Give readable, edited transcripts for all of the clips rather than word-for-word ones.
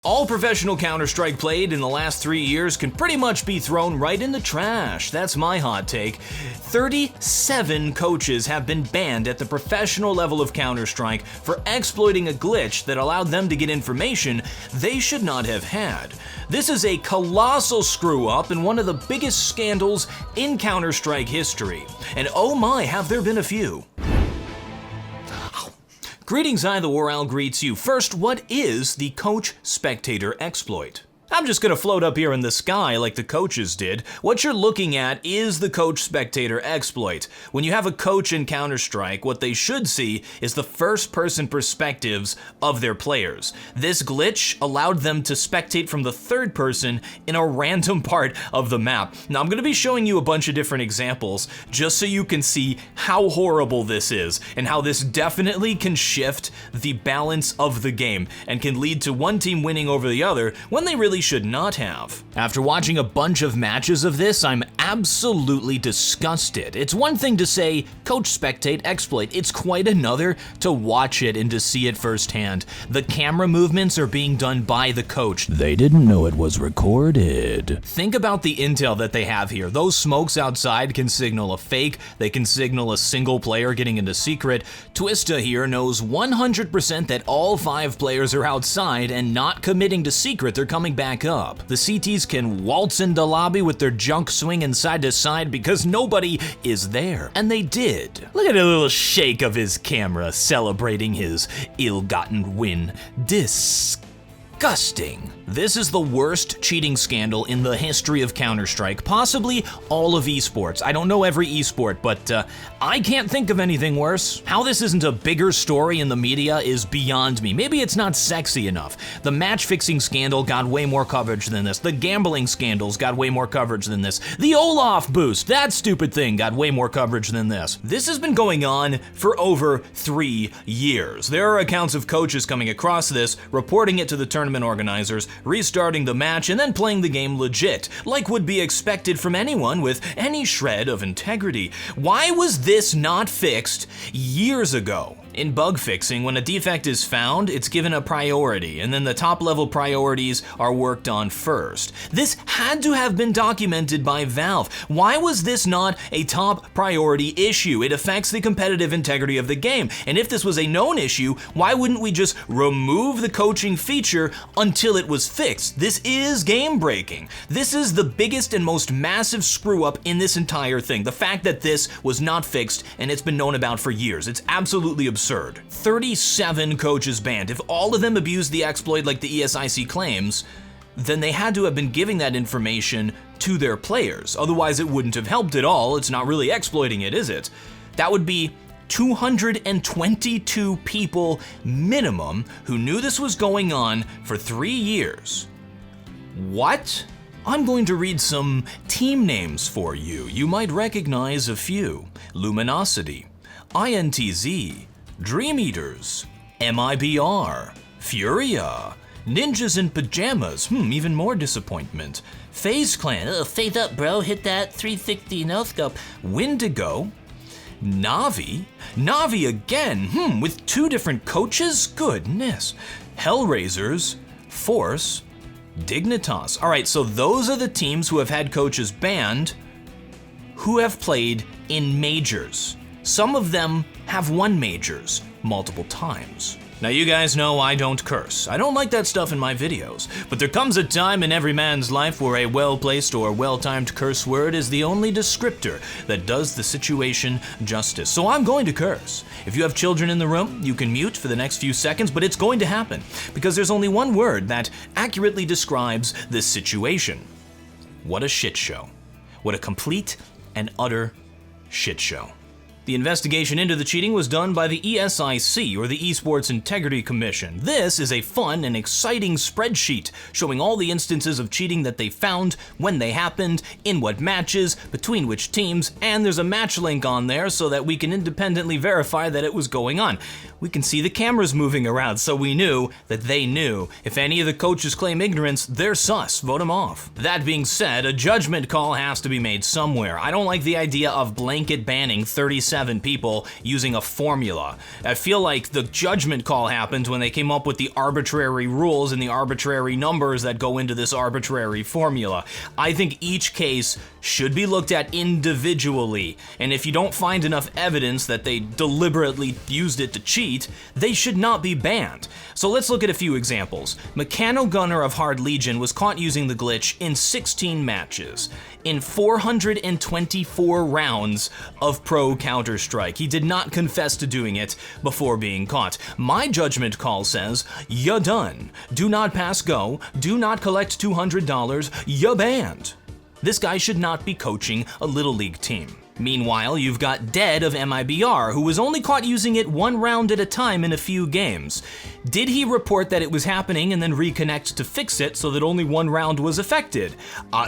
All professional Counter-Strike played in the last 3 years can pretty much be thrown right in the trash. That's my hot take. 37 coaches have been banned at the professional level of Counter-Strike for exploiting a glitch that allowed them to get information they should not have had. This is a colossal screw-up and one of the biggest scandals in Counter-Strike history. And oh my, have there been a few. Greetings, TheWarOwl greets you. First, what is the Coach Spectator exploit? I'm just gonna float up here in the sky like the coaches did. What you're looking at is the Coach Spectator exploit. When you have a coach in Counter-Strike, what they should see is the first-person perspectives of their players. This glitch allowed them to spectate from the third person in a random part of the map. Now, I'm gonna be showing you a bunch of different examples just so you can see how horrible this is and how this definitely can shift the balance of the game and can lead to one team winning over the other when they really should not have. After watching a bunch of matches of this, I'm absolutely disgusted. It's one thing to say, Coach Spectate exploit. It's quite another to watch it and to see it firsthand. The camera movements are being done by the coach. They didn't know it was recorded. Think about the intel that they have here. Those smokes outside can signal a fake. They can signal a single player getting into secret. Twista here knows 100% that all 5 players are outside and not committing to secret. They're coming back up. The CTs can waltz into lobby with their junk swinging side to side because nobody is there. And they did. Look at a little shake of his camera celebrating his ill-gotten win. Disgusting. This is the worst cheating scandal in the history of Counter-Strike, possibly all of esports. I don't know every esport, but I can't think of anything worse. How this isn't a bigger story in the media is beyond me. Maybe it's not sexy enough. The match-fixing scandal got way more coverage than this. The gambling scandals got way more coverage than this. The Olaf boost, that stupid thing, got way more coverage than this. This has been going on for over 3 years. There are accounts of coaches coming across this, reporting it to the tournament organizers, restarting the match, and then playing the game legit, like would be expected from anyone with any shred of integrity. Why was this not fixed years ago? In bug fixing, when a defect is found, it's given a priority, and then the top level priorities are worked on first. This had to have been documented by Valve. Why was this not a top priority issue? It affects the competitive integrity of the game, and if this was a known issue, why wouldn't we just remove the coaching feature until it was fixed? This is game breaking. This is the biggest and most massive screw up in this entire thing. The fact that this was not fixed and it's been known about for years. It's absolutely absurd. 37 coaches banned. If all of them abused the exploit like the ESIC claims, then they had to have been giving that information to their players. Otherwise, it wouldn't have helped at all. It's not really exploiting it, is it? That would be 222 people minimum who knew this was going on for 3 years. What? I'm going to read some team names for you. You might recognize a few. Luminosity, INTZ, Dream Eaters, MIBR, Furia, Ninjas in Pajamas, even more disappointment, FaZe Clan, fade up bro, hit that 360 no-scope, Windigo, Navi again, with 2 different coaches? Goodness. Hellraisers, Force, Dignitas. Alright, so those are the teams who have had coaches banned who have played in majors. Some of them have won majors multiple times. Now you guys know I don't curse. I don't like that stuff in my videos, but there comes a time in every man's life where a well-placed or well-timed curse word is the only descriptor that does the situation justice. So I'm going to curse. If you have children in the room, you can mute for the next few seconds, but it's going to happen because there's only one word that accurately describes this situation. What a shit show. What a complete and utter shit show. The investigation into the cheating was done by the ESIC, or the Esports Integrity Commission. This is a fun and exciting spreadsheet showing all the instances of cheating that they found, when they happened, in what matches, between which teams, and there's a match link on there so that we can independently verify that it was going on. We can see the cameras moving around, so we knew that they knew. If any of the coaches claim ignorance, they're sus. Vote them off. That being said, a judgment call has to be made somewhere. I don't like the idea of blanket banning 37 7 people using a formula. I feel like the judgment call happened when they came up with the arbitrary rules and the arbitrary numbers that go into this arbitrary formula. I think each case should be looked at individually, and if you don't find enough evidence that they deliberately used it to cheat, they should not be banned. So let's look at a few examples. Mechano Gunner of Hard Legion was caught using the glitch in 16 matches, in 424 rounds of Pro Counter-Strike. He did not confess to doing it before being caught. My judgment call says, you're done. Do not pass go, do not collect $200, you're banned. This guy should not be coaching a Little League team. Meanwhile, you've got Dead of MIBR, who was only caught using it 1 round at a time in a few games. Did he report that it was happening and then reconnect to fix it so that only 1 round was affected?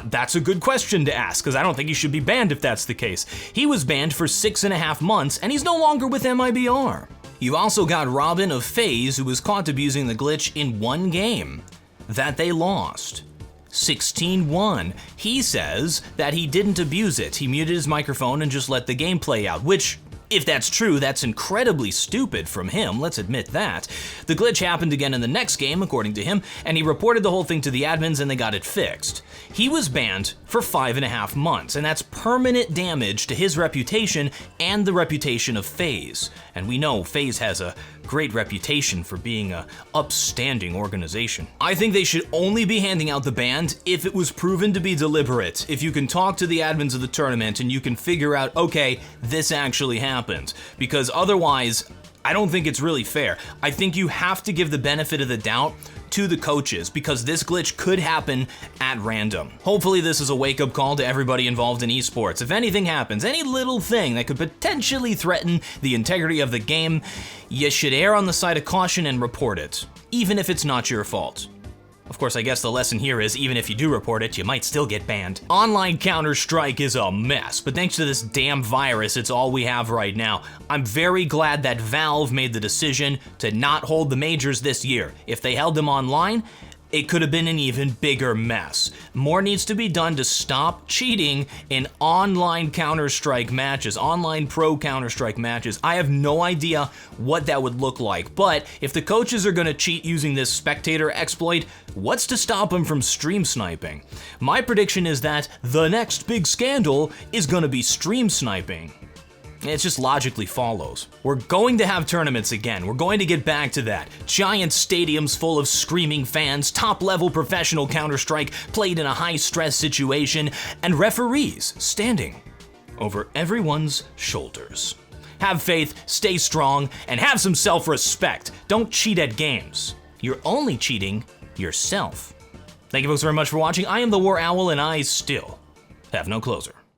That's a good question to ask, because I don't think he should be banned if that's the case. He was banned for 6.5 months, and he's no longer with MIBR. You also got Robin of FaZe, who was caught abusing the glitch in 1 game that they lost. 16-1. He says that he didn't abuse it. He muted his microphone and just let the game play out, which, if that's true, that's incredibly stupid from him, let's admit that. The glitch happened again in the next game, according to him, and he reported the whole thing to the admins and they got it fixed. He was banned for 5.5 months, and that's permanent damage to his reputation and the reputation of FaZe. And we know FaZe has a great reputation for being an upstanding organization. I think they should only be handing out the ban if it was proven to be deliberate. If you can talk to the admins of the tournament and you can figure out, okay, this actually happened. Because otherwise, I don't think it's really fair. I think you have to give the benefit of the doubt to the coaches, because this glitch could happen at random. Hopefully this is a wake-up call to everybody involved in esports. If anything happens, any little thing that could potentially threaten the integrity of the game, you should err on the side of caution and report it, even if it's not your fault. Of course, I guess the lesson here is, even if you do report it, you might still get banned. Online Counter-Strike is a mess, but thanks to this damn virus, it's all we have right now. I'm very glad that Valve made the decision to not hold the majors this year. If they held them online, it could have been an even bigger mess. More needs to be done to stop cheating in online Counter-Strike matches, online pro Counter-Strike matches. I have no idea what that would look like, but if the coaches are gonna cheat using this spectator exploit, what's to stop them from stream sniping? My prediction is that the next big scandal is gonna be stream sniping. It just logically follows. We're going to have tournaments again. We're going to get back to that. Giant stadiums full of screaming fans, top-level professional Counter-Strike played in a high-stress situation, and referees standing over everyone's shoulders. Have faith, stay strong, and have some self-respect. Don't cheat at games. You're only cheating yourself. Thank you folks very much for watching. I am TheWarOwl, and I still have no closer.